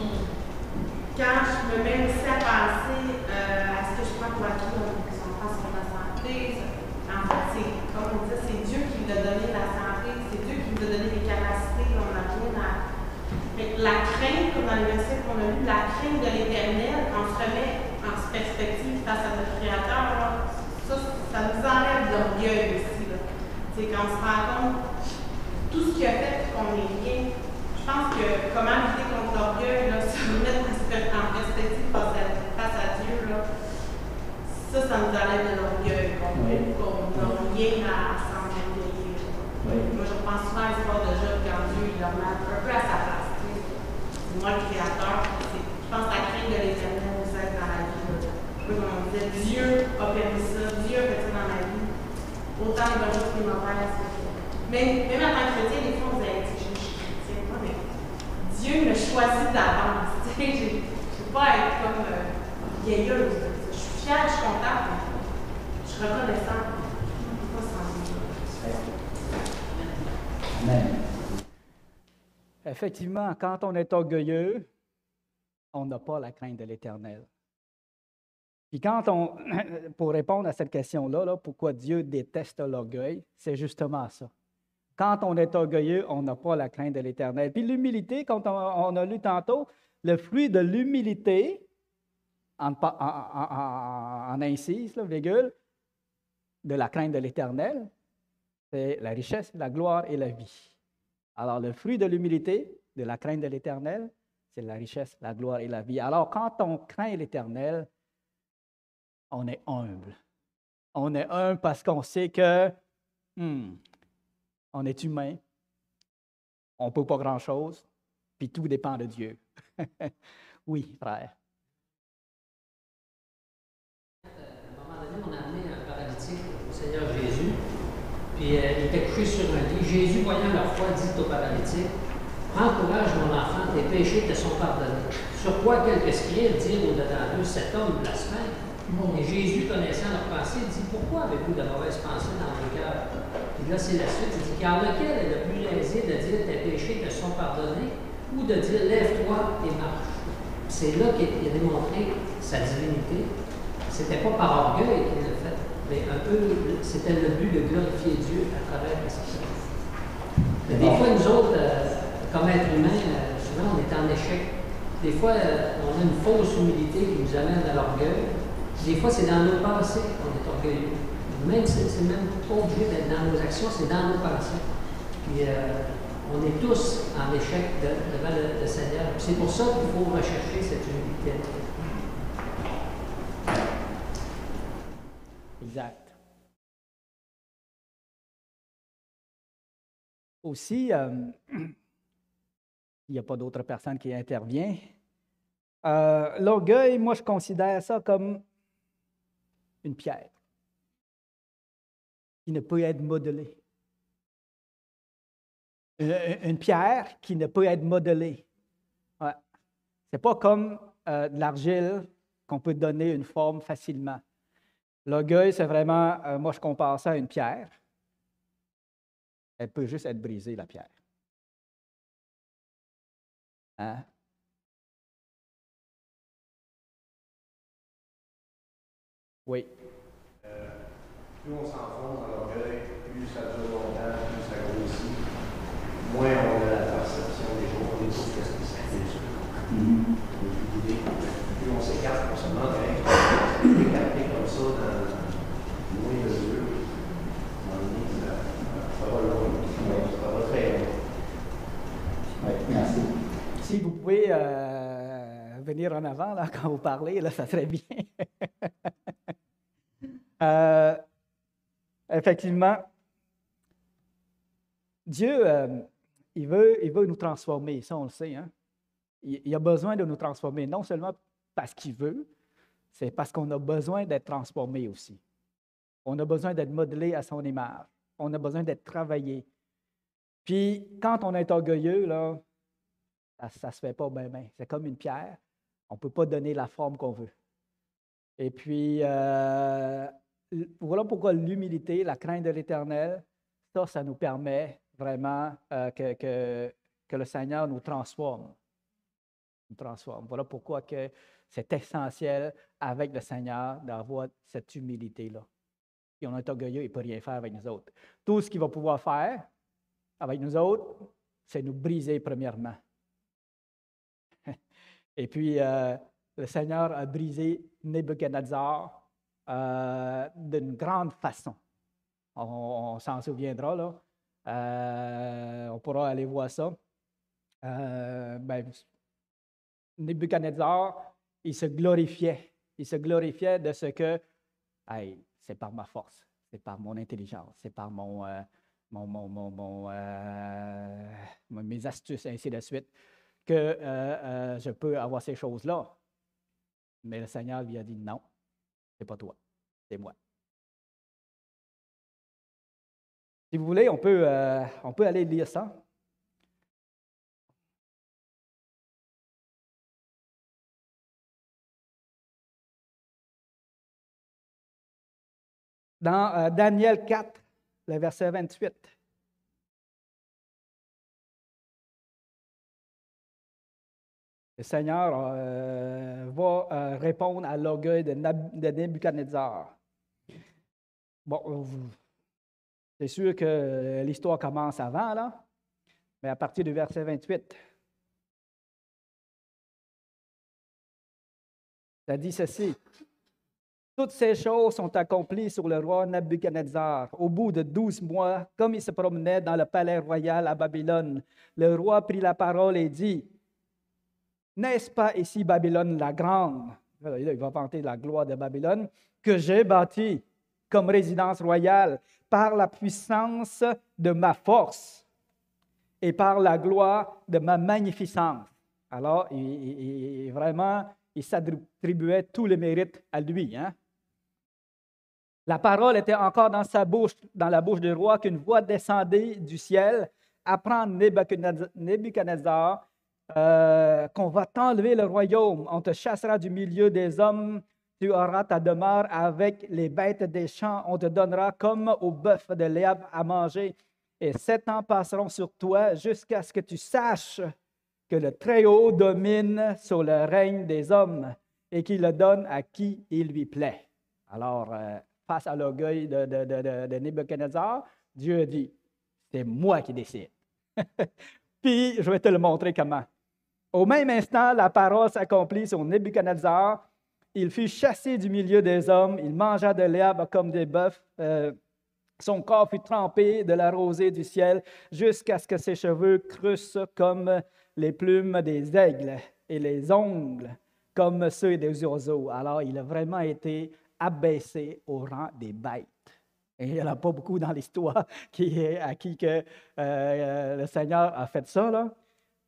quand je me mets aussi à penser à ce que je prends pour acquis, que son enfant sur la santé, en fait, c'est comme on dit, c'est Dieu qui nous a donné la santé, c'est Dieu qui nous a donné les capacités, on n'a rien à. La crainte, comme dans les versets qu'on a lu, la crainte de l'Éternel, on se remet en perspective face à notre Créateur, là, ça nous enlève de l'orgueil aussi. C'est quand on se rend compte tout ce qu'il a fait pour qu'on est bien. Je pense que comment lutter contre l'orgueil, se remettre en perspective face à Dieu, là, ça nous enlève de l'orgueil, qu'on n'a rien à s'en orgueillir. Moi, je repense souvent à l'histoire de Job quand Dieu il leur met un peu à sa place. C'est moi le créateur. Je pense à la crainte de l'Éternel nous aide dans la vie. Comme on disait, Dieu a permis ça, Dieu a fait ça dans ma vie. Autant les bonnes choses que les mauvaises. Même en tant que chrétien, des fois, on disait, je suis chrétien, moi, mais Dieu me choisit d'avance. Je ne veux pas être comme vieilleuse. Je suis fière, je suis contente. Je suis reconnaissante. Pas sans Dieu. Amen. Effectivement, quand on est orgueilleux, on n'a pas la crainte de l'Éternel. Puis pour répondre à cette question-là, pourquoi Dieu déteste l'orgueil, c'est justement ça. Quand on est orgueilleux, on n'a pas la crainte de l'Éternel. Puis l'humilité, quand on a lu tantôt, le fruit de l'humilité, en incise, virgule, de la crainte de l'Éternel, c'est la richesse, la gloire et la vie. Alors, le fruit de l'humilité, de la crainte de l'Éternel, c'est la richesse, la gloire et la vie. Alors, quand on craint l'Éternel, on est humble. On est humble parce qu'on sait que on est humain, on ne peut pas grand-chose, puis tout dépend de Dieu. Oui, frère. À un moment donné, on a amené un paralytique au Seigneur Jésus, puis il était couché sur un lit. Jésus, voyant leur foi, dit au paralytique, « Prends courage, mon enfant, tes péchés te sont pardonnés. » Sur quoi quelques scribes dirent au-dedans d'eux, « Cet homme blasphème. » Et Jésus, connaissant leurs pensées, dit, « Pourquoi avez-vous de mauvaises pensées dans vos cœurs? » Puis là, c'est la suite, il dit, « Car lequel est le plus aisé de dire, tes péchés te sont pardonnés, ou de dire, lève-toi et marche? » C'est là qu'il a démontré sa divinité. C'était pas par orgueil qu'il l'a fait, mais un peu, c'était le but de glorifier Dieu à travers la sacrifice. Mais des fois, nous autres, comme êtres humains, souvent on est en échec. Des fois, on a une fausse humilité qui nous amène à l'orgueil. Des fois, c'est dans nos pensées qu'on est orgueilleux. Même, c'est même pas obligé d'être dans nos actions, c'est dans nos pensées. Puis, on est tous en échec devant le Seigneur. C'est pour ça qu'il faut rechercher cette humilité. Exact. Aussi, il n'y a pas d'autres personnes qui interviennent. L'orgueil, moi, je considère ça comme une pierre qui ne peut être modelée. Une pierre qui ne peut être modelée. Ouais. Ce n'est pas comme de l'argile qu'on peut donner une forme facilement. L'orgueil, c'est vraiment, moi je compare ça à une pierre. Elle peut juste être brisée, la pierre. Hein? Oui. Plus on s'enfonce dans l'orgueil, plus ça dure longtemps, plus ça grossit. Moins on a la perception des choses, on découvre qu'est-ce que c'est Plus on s'écarte, on se demande on peut capter comme ça dans loin de Dieu. Ça va loin, ça va très loin. Oui, merci. Si vous pouvez venir en avant là, quand vous parlez, là, ça serait bien. Effectivement, Dieu, il veut nous transformer, ça on le sait. Hein? Il a besoin de nous transformer, non seulement parce qu'il veut, c'est parce qu'on a besoin d'être transformé aussi. On a besoin d'être modelé à son image. On a besoin d'être travaillé. Puis, quand on est orgueilleux, là, ça ne se fait pas bien. C'est comme une pierre. On ne peut pas donner la forme qu'on veut. Et puis, voilà pourquoi l'humilité, la crainte de l'Éternel, ça nous permet vraiment que le Seigneur nous transforme. Voilà pourquoi que c'est essentiel avec le Seigneur d'avoir cette humilité-là. Si on est orgueilleux, il ne peut rien faire avec nous autres. Tout ce qu'il va pouvoir faire avec nous autres, c'est nous briser premièrement. Et puis, le Seigneur a brisé Nebuchadnezzar d'une grande façon. On s'en souviendra, là. On pourra aller voir ça. Nebuchadnezzar, il se glorifiait. Il se glorifiait de ce que, hey, c'est par ma force, c'est par mon intelligence, c'est par mes astuces, ainsi de suite, que je peux avoir ces choses-là. Mais le Seigneur lui a dit non, c'est pas toi, c'est moi. Si vous voulez, on peut aller lire ça. Dans Daniel 4, le verset 28. Le Seigneur va répondre à l'orgueil de Nebuchadnezzar. Bon, c'est sûr que l'histoire commence avant, là, mais à partir du verset 28, ça dit ceci. Toutes ces choses sont accomplies sur le roi Nebuchadnezzar. Au bout de 12 mois, comme il se promenait dans le palais royal à Babylone, le roi prit la parole et dit, « N'est-ce pas ici Babylone la grande? » Il va vanter la gloire de Babylone, « que j'ai bâtie comme résidence royale par la puissance de ma force et par la gloire de ma magnificence. » Alors, vraiment, il s'attribuait tous les mérites à lui. Hein? La parole était encore dans sa bouche, dans la bouche du roi, qu'une voix descendait du ciel, apprend Nebuchadnezzar qu'on va t'enlever le royaume, on te chassera du milieu des hommes, tu auras ta demeure avec les bêtes des champs, on te donnera comme au bœuf de l'herbe à manger, et 7 ans passeront sur toi jusqu'à ce que tu saches que le Très-Haut domine sur le règne des hommes et qu'il le donne à qui il lui plaît. Alors, face à l'orgueil de Nebuchadnezzar, Dieu dit, c'est moi qui décide. Puis, je vais te le montrer comment. Au même instant, la parole s'accomplit sur Nebuchadnezzar. Il fut chassé du milieu des hommes, il mangea de l'herbe comme des bœufs. Son corps fut trempé de la rosée du ciel jusqu'à ce que ses cheveux crussent comme les plumes des aigles et les ongles comme ceux des oiseaux. Alors, il a vraiment été abaissé au rang des bêtes. Et il n'y en a pas beaucoup dans l'histoire à qui que, le Seigneur a fait ça.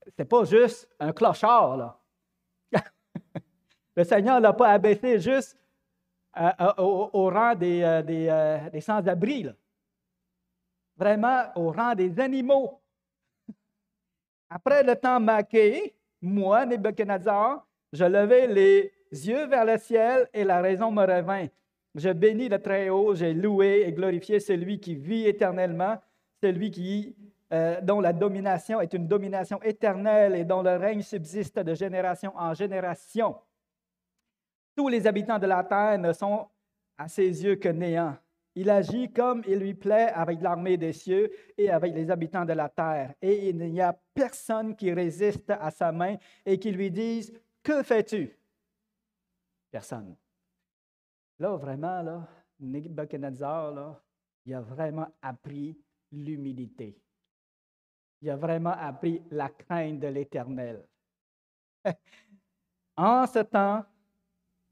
Ce n'est pas juste un clochard. Là. Le Seigneur ne l'a pas abaissé juste au rang des sans-abri. Vraiment au rang des animaux. Après le temps marqué, moi, Nebuchadnezzar, je levai les yeux vers le ciel et la raison me revint. Je bénis le Très-Haut, j'ai loué et glorifié celui qui vit éternellement, celui dont la domination est une domination éternelle et dont le règne subsiste de génération en génération. Tous les habitants de la terre ne sont à ses yeux que néant. Il agit comme il lui plaît avec l'armée des cieux et avec les habitants de la terre. Et il n'y a personne qui résiste à sa main et qui lui dise « Que fais-tu? » Personne. Là, vraiment, là, Nebuchadnezzar, là, il a vraiment appris l'humilité. Il a vraiment appris la crainte de l'Éternel. En ce temps,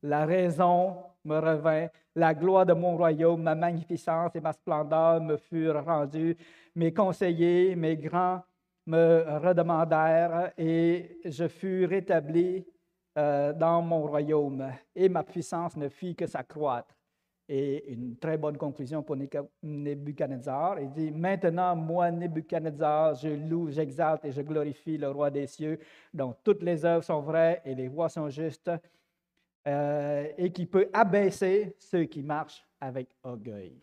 la raison me revint, la gloire de mon royaume, ma magnificence et ma splendeur me furent rendues. Mes conseillers, mes grands me redemandèrent et je fus rétabli dans mon royaume et ma puissance ne fit que s'accroître. Et une très bonne conclusion pour Nebuchadnezzar. Il dit, maintenant, moi, Nebuchadnezzar, je loue, j'exalte et je glorifie le roi des cieux, dont toutes les œuvres sont vraies et les voies sont justes, et qui peut abaisser ceux qui marchent avec orgueil.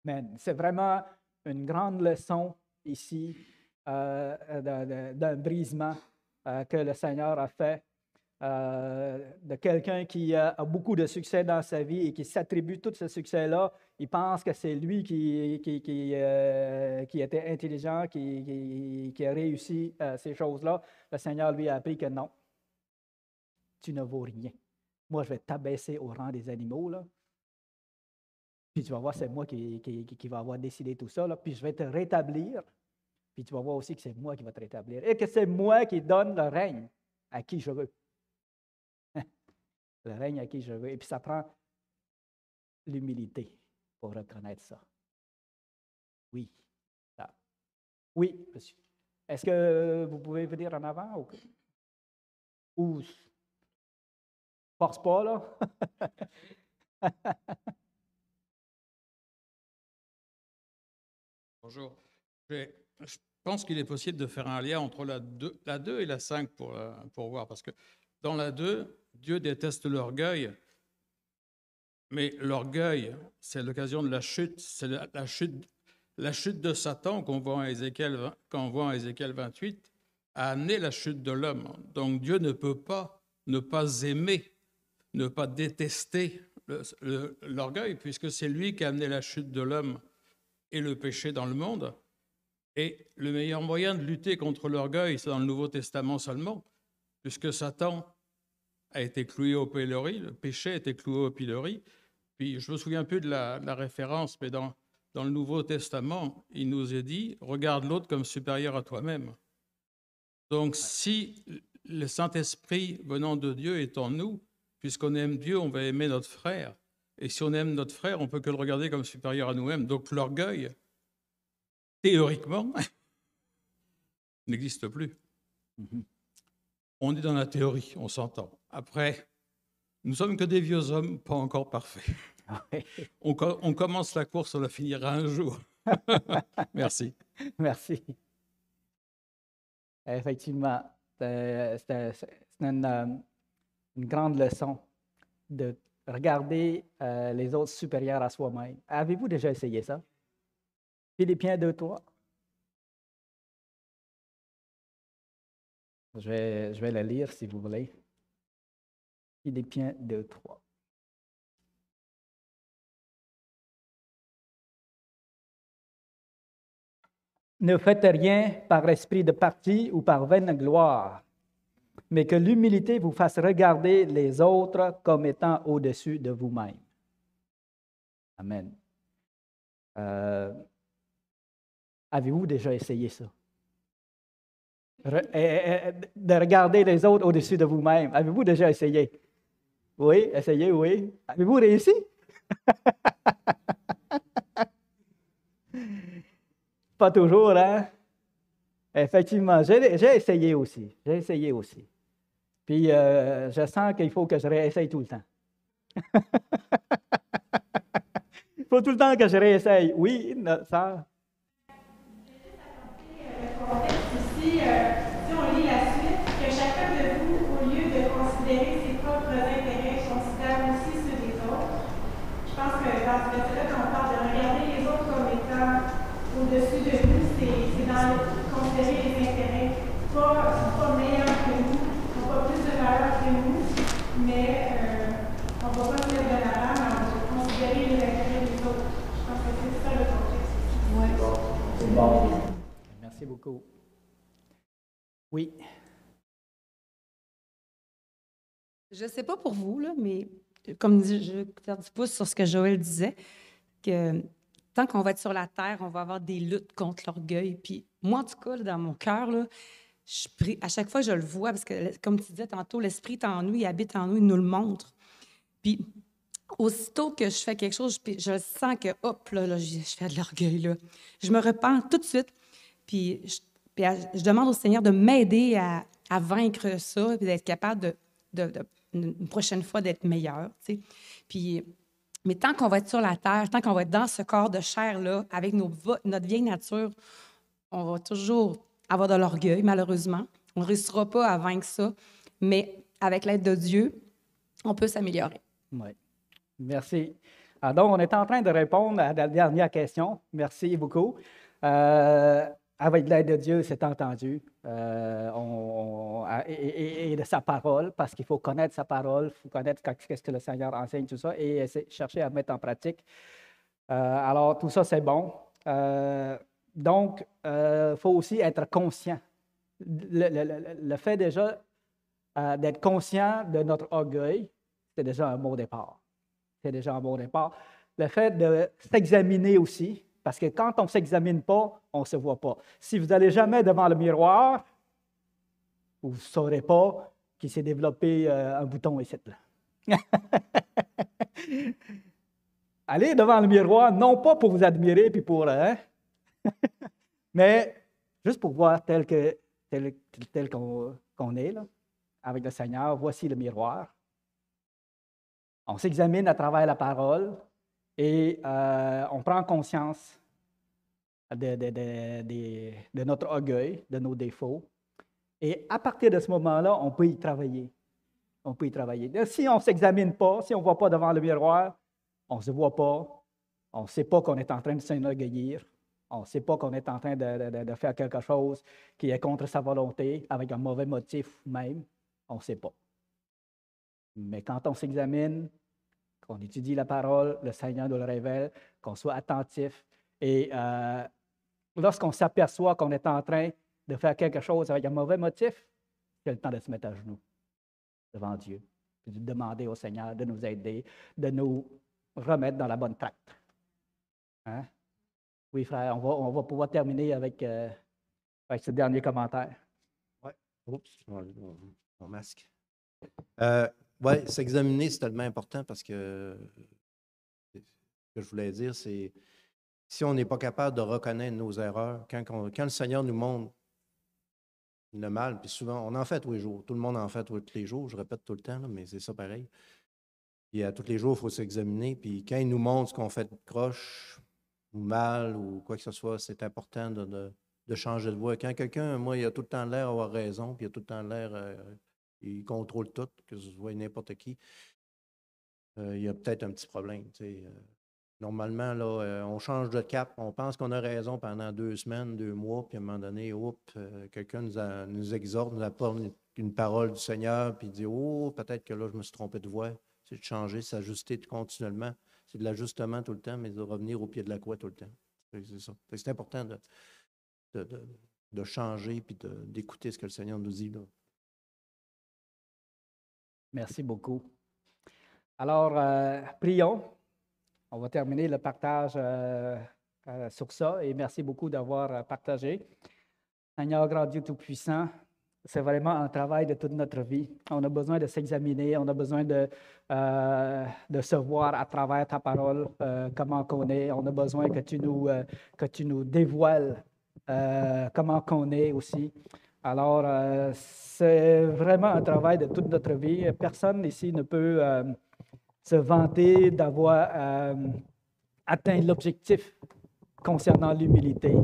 Amen. C'est vraiment une grande leçon ici d'un brisement que le Seigneur a fait. De quelqu'un qui a beaucoup de succès dans sa vie et qui s'attribue tout ce succès-là, il pense que c'est lui qui était intelligent, qui a réussi ces choses-là. Le Seigneur lui a appris que non, tu ne vaux rien. Moi, je vais t'abaisser au rang des animaux, là. Puis tu vas voir, c'est moi qui va avoir décidé tout ça, là. Puis je vais te rétablir. Puis tu vas voir aussi que c'est moi qui vais te rétablir. Et que c'est moi qui donne le règne à qui je veux. Le règne à qui je veux. Et puis ça prend l'humilité pour reconnaître ça. Oui. Ça. Oui, monsieur. Est-ce que vous pouvez venir en avant? Ou force pas, là? Bonjour. Je pense qu'il est possible de faire un lien entre la 2 et la 5 pour voir. Parce que dans la 2, Dieu déteste l'orgueil, mais l'orgueil, c'est l'occasion de la chute. C'est la chute de Satan qu'on voit en Ézéchiel 28 a amené la chute de l'homme. Donc Dieu ne peut pas ne pas aimer, ne pas détester l'orgueil, puisque c'est lui qui a amené la chute de l'homme et le péché dans le monde. Et le meilleur moyen de lutter contre l'orgueil, c'est dans le Nouveau Testament seulement, puisque Satan a été cloué au pilori, le péché a été cloué au pilori. Puis je me souviens plus de la référence, mais dans le Nouveau Testament, il nous est dit « Regarde l'autre comme supérieur à toi-même ». Donc, si le Saint-Esprit venant de Dieu est en nous, puisqu'on aime Dieu, on va aimer notre frère. Et si on aime notre frère, on ne peut que le regarder comme supérieur à nous-mêmes. Donc, l'orgueil, théoriquement, n'existe plus. On est dans la théorie, on s'entend. Après, nous sommes que des vieux hommes, pas encore parfaits. On commence la course, on la finira un jour. Merci. Merci. Effectivement, c'est une grande leçon de regarder les autres supérieurs à soi-même. Avez-vous déjà essayé ça? Philippiens 2:3. Je vais le lire si vous voulez. Philippiens 2:3. Ne faites rien par esprit de parti ou par vaine gloire, mais que l'humilité vous fasse regarder les autres comme étant au-dessus de vous-même. Amen. Avez-vous déjà essayé ça? De regarder les autres au-dessus de vous-même. Avez-vous déjà essayé? Oui, essayez, oui. Avez-vous réussi? Pas toujours, hein? Effectivement, j'ai essayé aussi. J'ai essayé aussi. Puis, je sens qu'il faut que je réessaye tout le temps. Il faut tout le temps que je réessaye. Oui, ça. Si on lit la suite, que chacun de vous, au lieu de considérer ses propres intérêts, considère aussi ceux des autres. Je pense que dans ce verset-là, quand on parle de regarder les autres comme étant au-dessus de nous, c'est dans considérer les intérêts. Pas meilleurs que nous, pas plus de valeur que nous, mais on ne va pas se mettre de l'avant, mais on va considérer les intérêts des autres. Je pense que c'est ça le contexte. Oui. C'est bon. Merci beaucoup. Oui. Je ne sais pas pour vous, là, mais comme je vais faire du pouce sur ce que Joël disait, que tant qu'on va être sur la terre, on va avoir des luttes contre l'orgueil. Puis moi, en tout cas, là, dans mon cœur, là, à chaque fois, je le vois, parce que, comme tu disais tantôt, l'Esprit est en nous, il habite en nous, il nous le montre. Puis aussitôt que je fais quelque chose, je sens que, hop, là, je fais de l'orgueil, là. Je me repens tout de suite, puis je demande au Seigneur de m'aider à vaincre ça, puis d'être capable une prochaine fois d'être meilleur, tu sais. Puis, mais tant qu'on va être sur la terre, tant qu'on va être dans ce corps de chair-là, avec notre vieille nature, on va toujours avoir de l'orgueil, malheureusement. On ne réussira pas à vaincre ça, mais avec l'aide de Dieu, on peut s'améliorer. Oui. Merci. Alors, donc, on est en train de répondre à la dernière question. Merci beaucoup. Avec l'aide de Dieu, c'est entendu. Et de sa parole, parce qu'il faut connaître sa parole, il faut connaître ce que le Seigneur enseigne, tout ça, et chercher à mettre en pratique. Alors, tout ça, c'est bon. Donc, il faut aussi être conscient. Le fait déjà d'être conscient de notre orgueil, c'est déjà un bon départ. C'est déjà un bon départ. Le fait de s'examiner aussi, parce que quand on ne s'examine pas, on ne se voit pas. Si vous n'allez jamais devant le miroir, vous ne saurez pas qu'il s'est développé un bouton ici. Là. Allez devant le miroir, non pas pour vous admirer, puis pour... mais juste pour voir tel qu'on est, là, avec le Seigneur. Voici le miroir. On s'examine à travers la parole et on prend conscience de notre orgueil, de nos défauts. Et à partir de ce moment-là, on peut y travailler. On peut y travailler. Si on ne s'examine pas, si on ne voit pas devant le miroir, on ne se voit pas, on ne sait pas qu'on est en train de s'enorgueillir, on ne sait pas qu'on est en train de faire quelque chose qui est contre sa volonté, avec un mauvais motif même, on ne sait pas. Mais quand on s'examine, qu'on étudie la parole, le Seigneur nous le révèle, qu'on soit attentif. Et lorsqu'on s'aperçoit qu'on est en train de faire quelque chose avec un mauvais motif, c'est le temps de se mettre à genoux devant Dieu de demander au Seigneur de nous aider, de nous remettre dans la bonne traque. Hein? Oui, frère, on va pouvoir terminer avec ce dernier commentaire. Oui. Oups, mon masque. Oui, s'examiner, c'est tellement important parce que ce que je voulais dire, c'est si on n'est pas capable de reconnaître nos erreurs, quand le Seigneur nous montre le mal, puis souvent, on en fait tous les jours. Tout le monde en fait tous les jours, je répète tout le temps, là, mais c'est ça pareil. Puis à tous les jours, il faut s'examiner. Puis quand il nous montre ce qu'on fait de croche ou mal ou quoi que ce soit, c'est important de changer de voie. Quand quelqu'un, moi, il a tout le temps l'air d'avoir raison, puis il a tout le temps l'air, il contrôle tout, que ce soit n'importe qui, il y a peut-être un petit problème. Normalement, là, on change de cap, on pense qu'on a raison pendant 2 semaines, 2 mois, puis à un moment donné, quelqu'un nous exhorte, nous apporte une parole du Seigneur, puis il dit, oh, peut-être que là, je me suis trompé de voie. C'est de changer, s'ajuster continuellement. C'est de l'ajustement tout le temps, mais de revenir au pied de la croix tout le temps. C'est ça. C'est important de changer puis d'écouter ce que le Seigneur nous dit, là. Merci beaucoup. Alors, prions. On va terminer le partage sur ça et merci beaucoup d'avoir partagé. Seigneur, grand Dieu Tout-Puissant, c'est vraiment un travail de toute notre vie. On a besoin de s'examiner, on a besoin de se voir à travers ta parole, comment qu'on est. On a besoin que tu nous dévoiles comment qu'on est aussi. Alors, c'est vraiment un travail de toute notre vie. Personne ici ne peut se vanter d'avoir atteint l'objectif concernant l'humilité.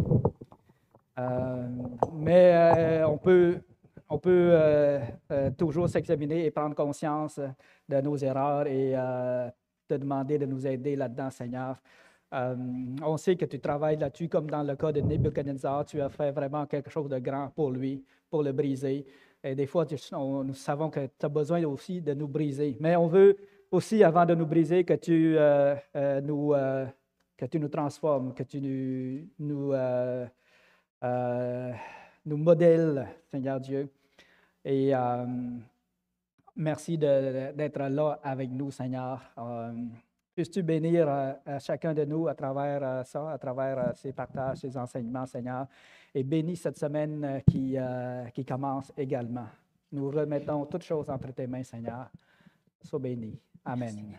Mais on peut toujours s'examiner et prendre conscience de nos erreurs et te demander de nous aider là-dedans, Seigneur. On sait que tu travailles là-dessus, comme dans le cas de Nebuchadnezzar, tu as fait vraiment quelque chose de grand pour lui, pour le briser. Et des fois, nous savons que tu as besoin aussi de nous briser. Mais on veut aussi, avant de nous briser, que tu nous transformes, que tu nous modèles, Seigneur Dieu. Et merci d'être là avec nous, Seigneur. Puisses-tu bénir chacun de nous à travers ça, à travers ces partages, ces enseignements, Seigneur. Et bénis cette semaine qui commence également. Nous remettons toutes choses entre tes mains, Seigneur. Sois béni. Amen.